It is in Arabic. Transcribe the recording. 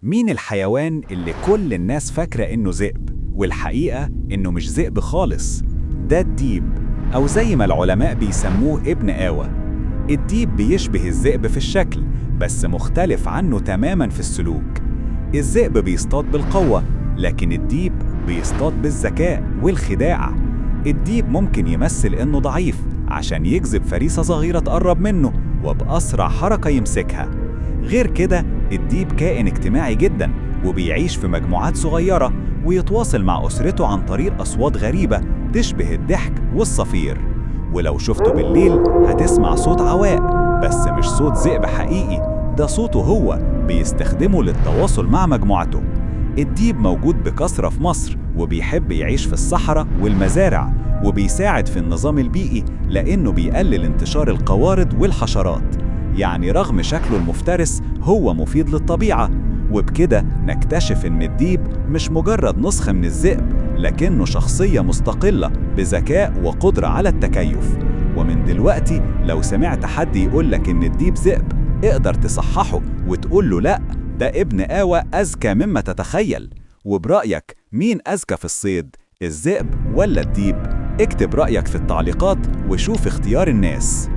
مين الحيوان اللي كل الناس فاكرة إنه ذئب والحقيقة إنه مش ذئب خالص؟ ده الديب، أو زي ما العلماء بيسموه ابن آوى. الديب بيشبه الذئب في الشكل، بس مختلف عنه تماماً في السلوك. الذئب بيصطاد بالقوة، لكن الديب بيصطاد بالذكاء والخداع. الديب ممكن يمثل إنه ضعيف عشان يجذب فريسة صغيرة تقرب منه وبأسرع حركة يمسكها. غير كده الديب كائن اجتماعي جدا، وبيعيش في مجموعات صغيرة ويتواصل مع أسرته عن طريق أصوات غريبة تشبه الضحك والصفير. ولو شفته بالليل هتسمع صوت عواء، بس مش صوت ذئب حقيقي، ده صوته هو بيستخدمه للتواصل مع مجموعته. الديب موجود بكثرة في مصر، وبيحب يعيش في الصحراء والمزارع، وبيساعد في النظام البيئي لأنه بيقلل انتشار القوارض والحشرات. يعني رغم شكله المفترس هو مفيد للطبيعة. وبكده نكتشف إن الديب مش مجرد نسخة من الذئب، لكنه شخصية مستقلة بذكاء وقدرة على التكيف. ومن دلوقتي لو سمعت حد يقولك إن الديب ذئب، اقدر تصححه وتقول له لأ، ده ابن آوى أذكى مما تتخيل. وبرأيك مين أذكى في الصيد، الذئب ولا الديب؟ اكتب رأيك في التعليقات وشوف اختيار الناس.